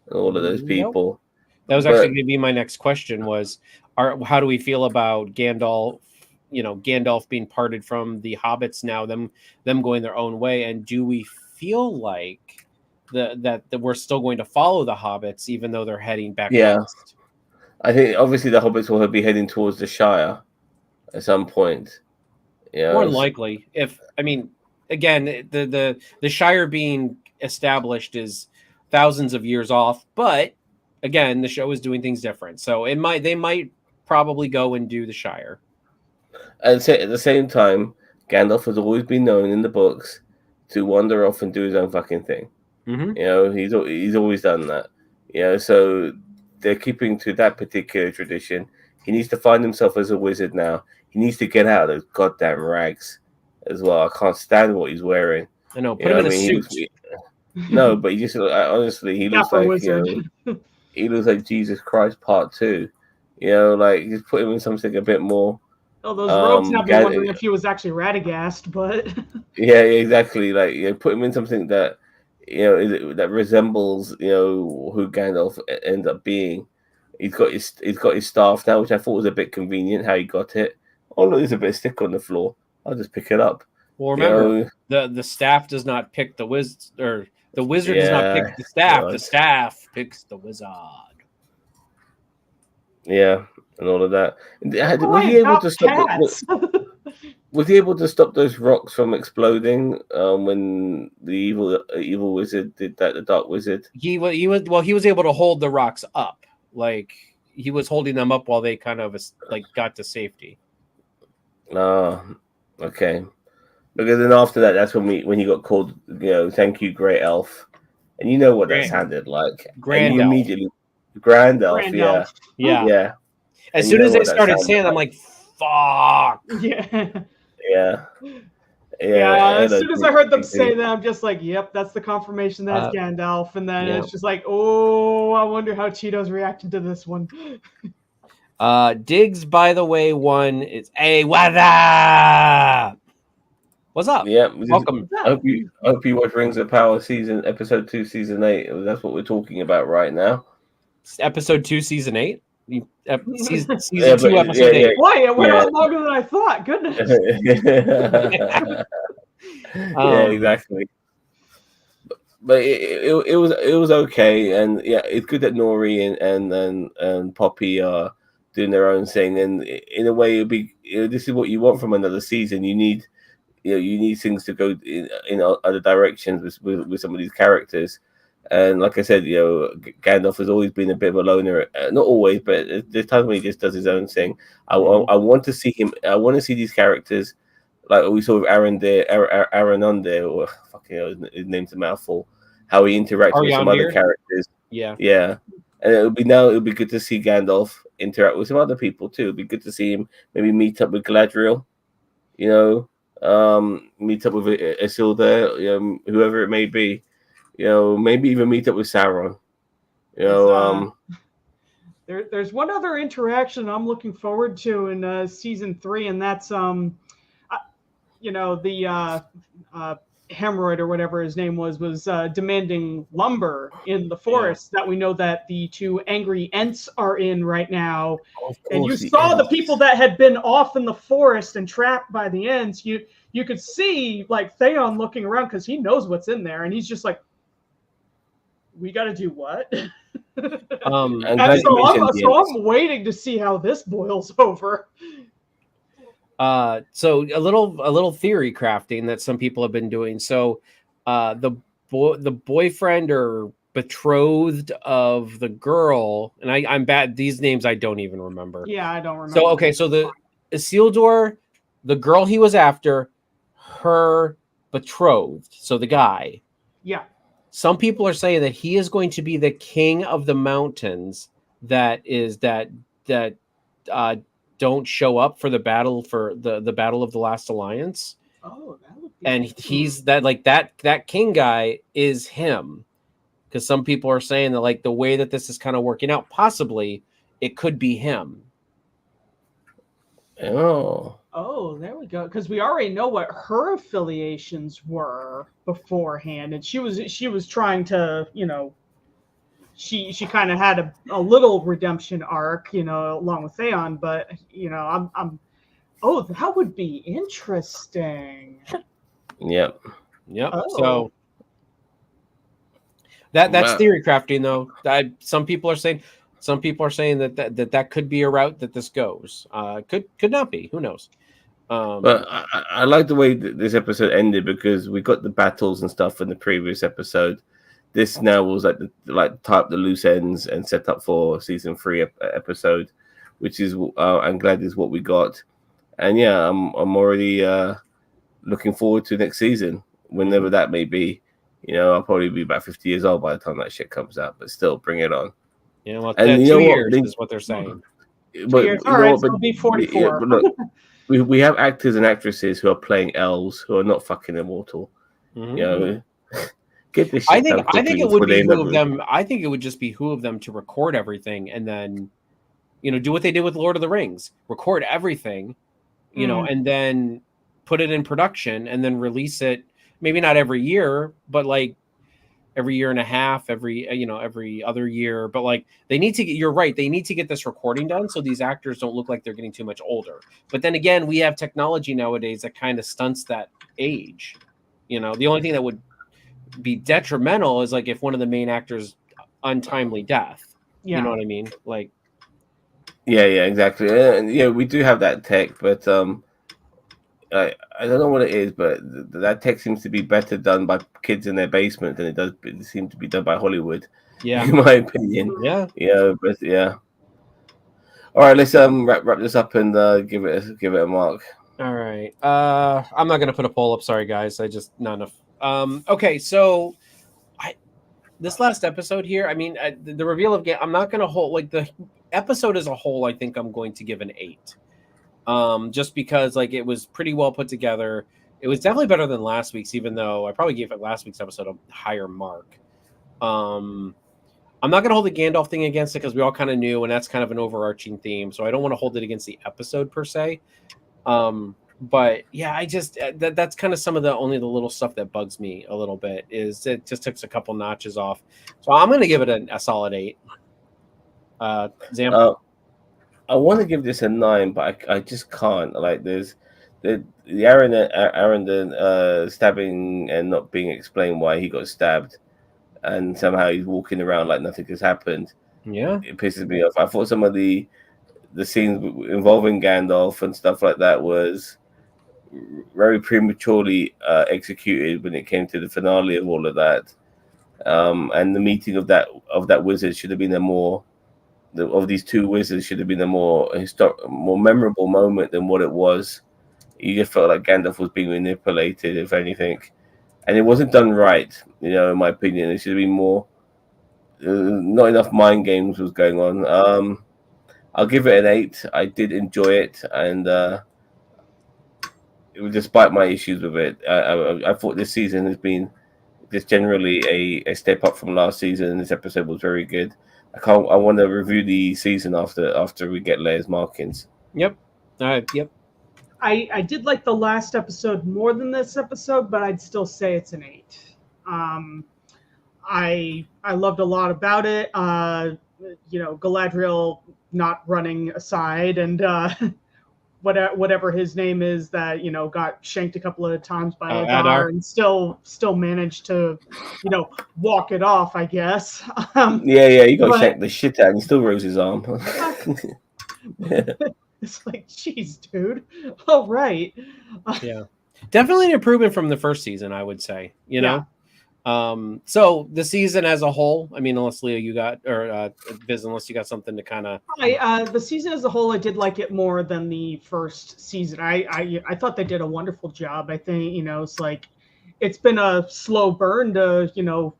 and all of those people. That was actually going to be my next question. How do we feel about Gandalf? Gandalf being parted from the hobbits now, them going their own way, and do we feel like that we're still going to follow the hobbits even though they're heading back west? I think obviously the hobbits will be heading towards the Shire at some point. More than likely. Again, the Shire being established is thousands of years off, but again, the show is doing things different, so they might probably go and do the Shire. And at the same time, Gandalf has always been known in the books to wander off and do his own fucking thing. Mm-hmm. He's always done that. So they're keeping to that particular tradition. He needs to find himself as a wizard now. He needs to get out of those goddamn rags as well. I can't stand what he's wearing. I know. Put him in a suit. No, but he just honestly, he looks like he looks like Jesus Christ Part 2. Just put him in something a bit more. Oh, those robes have me wondering if he was actually Radagast, but yeah, exactly. Put him in something that that resembles who Gandalf ends up being. He's got his staff now, which I thought was a bit convenient how he got it. Oh look, there's a bit of stick on the floor. I'll just pick it up. Well, remember, the staff does not pick the wizard, or the wizard does not pick the staff. God. The staff picks the wizard. Yeah, and all of that. Was he able to stop? Was he able to stop those rocks from exploding when the evil wizard did that? The dark wizard. He was able to hold the rocks up. He was holding them up while they kind of got to safety. Oh, okay. Because then after that, that's when he got called. Thank you, Great Elf, and you know what that sounded like. Grand Elf. Immediately, Grand Elf. Yeah. As soon as they started saying, I'm like, fuck. Yeah. As soon as I heard them say that, I'm just like, yep, that's the confirmation that's Gandalf. And then it's just like, oh, I wonder how Cheeto's reacted to this one. Diggs, by the way, is hey, what's up? What's up? Yeah, welcome. I hope you watch Rings of Power episode 2, season 8. That's what we're talking about right now. Episode 2, season 8. Season 2, episode 8. Boy, it went on longer than I thought. Goodness. Yeah, exactly. But it was okay, and it's good that Nori and Poppy are doing their own thing, and in a way, it'll be this is what you want from another season. You need things to go in other directions with some of these characters. And like I said, Gandalf has always been a bit of a loner. Not always, but there's times when he just does his own thing. I want to see him. I want to see these characters, like we saw with Arondir, or fucking his name's a mouthful. How he interacts with some other characters. Yeah. And it'll be good to see Gandalf interact with some other people too. It'll be good to see him maybe meet up with Galadriel. Meet up with Isildur, whoever it may be. maybe even meet up with Sauron. There's one other interaction I'm looking forward to in season 3, and that's the hemorrhoid or whatever his name was demanding lumber in the forest that we know that the 2 angry Ents are in right now. And you saw the people that had been off in the forest and trapped by the Ents. You could see like Theon looking around because he knows what's in there, and he's just like, we got to do what? And so I'm waiting to see how this boils over. So a little theory crafting that some people have been doing. So the boyfriend or betrothed of the girl, and I'm bad, these names I don't even remember. Yeah, I don't remember. So okay, so the Isildur, the girl he was after, her betrothed, so the guy. Yeah. Some people are saying that he is going to be the king of the mountains that don't show up for the battle the battle of the last alliance. Oh, that would be and he's that king guy is him, because some people are saying that like the way that this is kind of working out, possibly it could be him. Oh, there we go. Because we already know what her affiliations were beforehand, and she was trying to, she kind of had a little redemption arc, along with Theon. But I'm oh, that would be interesting. Yep. Oh. So that's theory crafting, though. Some people are saying that could be a route that this goes. Could not be. Who knows? But I like the way that this episode ended, because we got the battles and stuff in the previous episode. This now was tie up the loose ends and set up for season 3 episode, which is I'm glad is what we got. And yeah, I'm already looking forward to next season, whenever that may be. I'll probably be about 50 years old by the time that shit comes out, but still, bring it on. Yeah, well, and 2 years is what they're saying. But 2 years. All right, so it'll be 44. Yeah, but look, we have actors and actresses who are playing elves who are not fucking immortal. Mm-hmm. Get this shit I think it would behoove them. I think it would just behoove them to record everything and then, do what they did with Lord of the Rings. Record everything, and then put it in production and then release it. Maybe not every year, but like every year and a half, every other year. But like they need to get. You're right. They need to get this recording done so these actors don't look like they're getting too much older. But then again, we have technology nowadays that kind of stunts that age. The only thing that would be detrimental is like if one of the main actors untimely death. Yeah. You know what I mean? Like. Yeah, exactly. And we do have that tech, but I don't know what it is, but that tech seems to be better done by kids in their basement than it seems to be done by Hollywood. Yeah, in my opinion. Yeah. But yeah. All right, let's wrap this up and give it a mark. All right. I'm not gonna put a poll up. Sorry, guys. I just not enough. Okay, so this last episode here. I mean, the reveal of game. I'm not gonna hold like the episode as a whole. I think I'm going to give an 8. Just because like it was pretty well put together. It was definitely better than last week's, even though I probably gave last week's episode a higher mark. I'm not going to hold the Gandalf thing against it because we all kind of knew, and that's kind of an overarching theme. So I don't want to hold it against the episode per se. But yeah, I just that's kind of some of the little stuff that bugs me a little bit is it just took a couple notches off. So I'm going to give it a solid 8. Zam? I want to give this a 9, but I just can't. Like there's the Aaron stabbing and not being explained why he got stabbed, and somehow he's walking around like nothing has happened. Yeah, it pisses me off. I thought some of the scenes involving Gandalf and stuff like that was very prematurely executed when it came to the finale of all of that. And the meeting of that wizard should have been of these 2 wizards should have been a more memorable moment than what it was. You just felt like Gandalf was being manipulated, if anything, and it wasn't done right. In my opinion, it should have been more. Not enough mind games was going on. I'll give it an 8. I did enjoy it, and despite my issues with it, I thought this season has been just generally a step up from last season, and this episode was very good. I want to review the season after we get Leia's markings. Yep. Yep. I did like the last episode more than this episode, but I'd still say it's an 8. I loved a lot about it. Galadriel not running aside, and whatever his name is that got shanked a couple of times by Adar and still managed to walk it off, I guess. He got shanked the shit out and he still rose his arm. It's like, geez, dude. All right. Yeah, definitely an improvement from the first season, I would say. So the season as a whole, I mean, unless Leo, you got, or Viz, unless you got something to kind of. The season as a whole, I did like it more than the first season. I thought they did a wonderful job. I think it's like it's been a slow burn to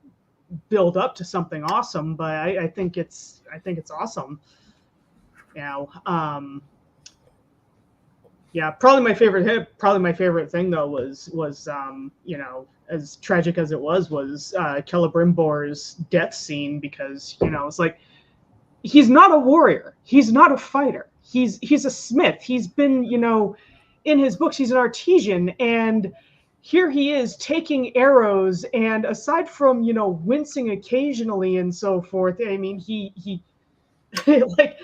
build up to something awesome, but I think it's awesome. Yeah, probably my favorite thing though was as tragic as it was Celebrimbor's death scene, because it's like he's not a warrior, he's not a fighter, he's a smith. He's been in his books he's an artisan, and here he is taking arrows, and aside from wincing occasionally and so forth, I mean he like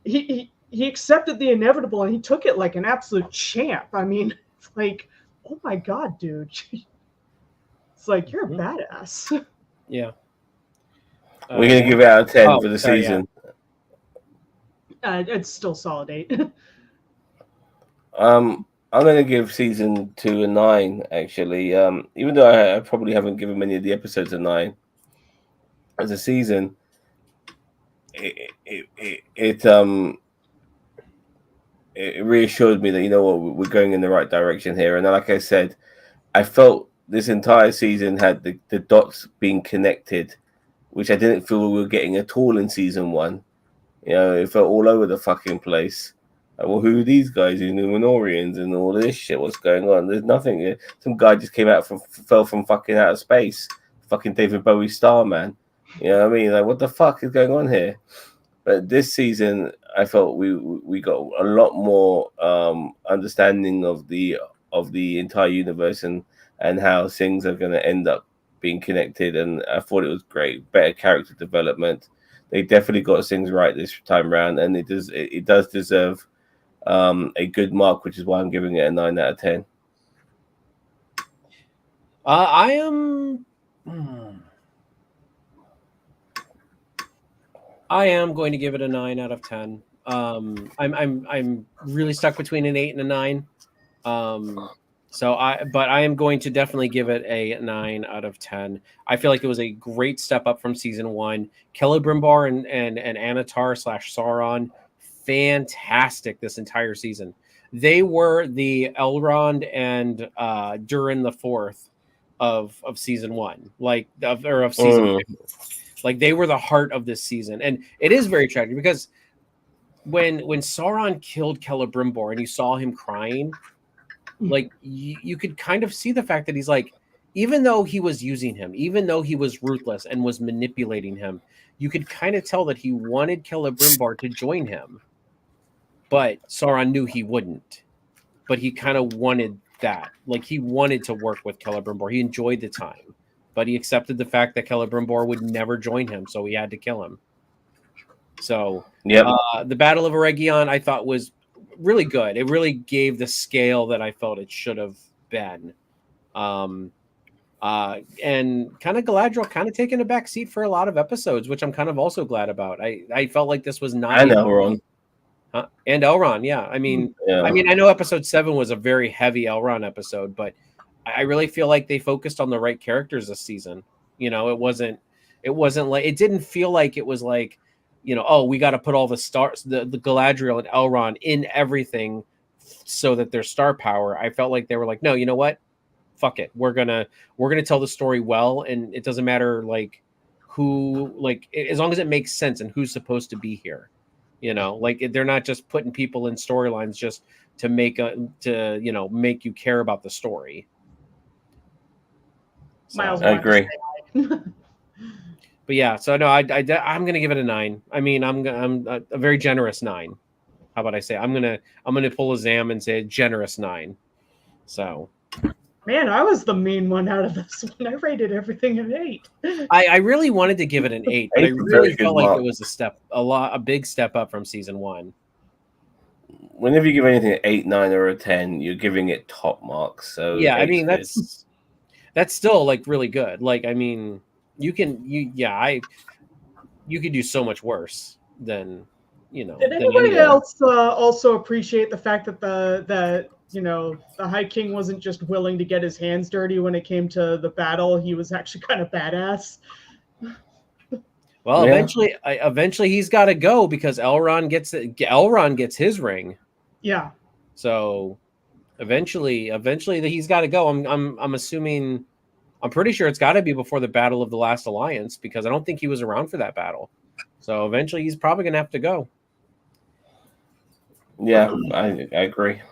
he accepted the inevitable and he took it like an absolute champ. I mean, it's like, oh my god, dude. It's like, you're a badass. Yeah. We're going to give it out of 10 for the season. Yeah. It's still solid 8. I'm going to give season 2 a 9, actually. Even though I probably haven't given many of the episodes a 9. As a season, it reassured me that we're going in the right direction here. And like I said, I felt this entire season had the dots being connected, which I didn't feel we were getting at all in season 1. It felt all over the fucking place. Like, well, who are these guys? The Numenorians and all this shit. What's going on? There's nothing. Some guy just fell from fucking outer space. Fucking David Bowie Starman. You know what I mean? Like, what the fuck is going on here? But this season, I felt we got a lot more understanding of the entire universe and how things are going to end up being connected. And I thought it was great. Better character development. They definitely got things right this time around, and it does deserve a good mark, which is why I'm giving it a 9 out of 10. I am. I am going to give it a 9 out of 10. I'm really stuck between an 8 and a 9. But I am going to definitely give it a 9 out of 10. I feel like it was a great step up from season 1. Celebrimbor and Anatar / Sauron, fantastic this entire season. They were the Elrond and Durin the Fourth of season 1, of season 2. Like, they were the heart of this season. And it is very tragic because when Sauron killed Celebrimbor and you saw him crying, like, you could kind of see the fact that he's like, even though he was using him, even though he was ruthless and was manipulating him, you could kind of tell that he wanted Celebrimbor to join him. But Sauron knew he wouldn't. But he kind of wanted that. Like, he wanted to work with Celebrimbor. He enjoyed the time. But he accepted the fact that Celebrimbor would never join him, so he had to kill him. So, the Battle of Eregion, I thought, was really good. It really gave the scale that I felt it should have been. And kind of Galadriel kind of taking a back seat for a lot of episodes, which I'm kind of also glad about. I felt like this was not... And Elrond. And Elrond, yeah. I mean, I know episode 7 was a very heavy Elrond episode, but I really feel like they focused on the right characters this season. It wasn't like, it didn't feel like it was like, we got to put all the stars, the Galadriel and Elrond in everything so that there's star power. I felt like they were like, no, you know what? Fuck it. We're gonna tell the story well, and it doesn't matter like who, like, as long as it makes sense and who's supposed to be here. Like, they're not just putting people in storylines just to make you care about the story. Miles I wanted to agree. say hi. But yeah, so no, I'm gonna give it a 9. I mean, I'm a very generous 9. How about I say I'm gonna pull a Zam and say a generous 9. So Man, I was the mean one out of this one. I rated everything an 8. I really wanted to give it an 8, but I 8's a very really good felt like mark. it was a big step up from season 1. Whenever you give anything an 8, 9, or a 10, you're giving it top marks. So Yeah, I 8's mean good. that's still like really good. Like, I mean, you could do so much worse than Did than anybody any. else also appreciate the fact that the High King wasn't just willing to get his hands dirty when it came to the battle? He was actually kind of badass. Well, Yeah. eventually he's got to go because Elrond gets his ring. Yeah. So eventually he's got to go. I'm assuming. I'm pretty sure it's got to be before the Battle of the Last Alliance because I don't think he was around for that battle. So eventually he's probably gonna have to go. Yeah, I agree.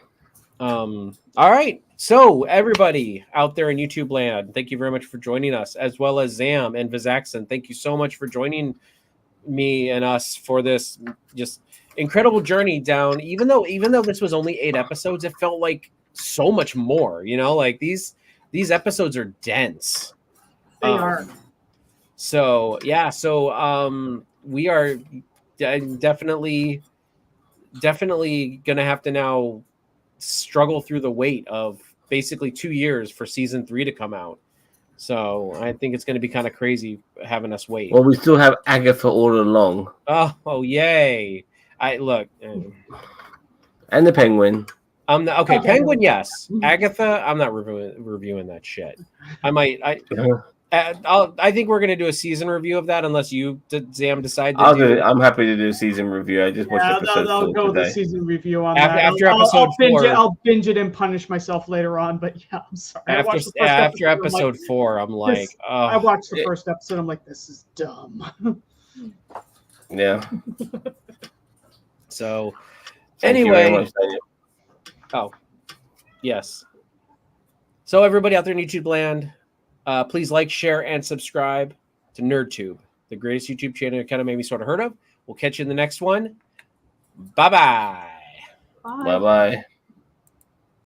All right. So everybody out there in YouTube land, thank you very much for joining us, as well as Zam and Vizaxon. Thank you so much for joining me and us for this just incredible journey down. Even though this was only 8 episodes, it felt like so much more. Like these episodes are dense. They are. So yeah. So we are definitely gonna have to now struggle through the weight of basically 2 years for season 3 to come out. So I think it's going to be kind of crazy having us wait. Well, we still have Agatha all along. Oh yay! And the Penguin. Okay. Penguin, yes. Agatha, I'm not reviewing that shit. I think we're gonna do a season review of that unless you, Zam, decide to do. I'm happy to do a season review. I just watched episode 4 I'll go with today. the season review on After that. episode 4, I'll binge it and punish myself later on. But yeah, I'm sorry. After episode 4, I'm like, oh. I watched the first episode. I'm like, this is dumb. Yeah. So Thank you anyway, very much, Daniel. Yes. So everybody out there in YouTube land, please like, share, and subscribe to NerdTube, the greatest YouTube channel you kind of maybe sort of heard of. We'll catch you in the next one. Bye-bye. Bye. Bye-bye.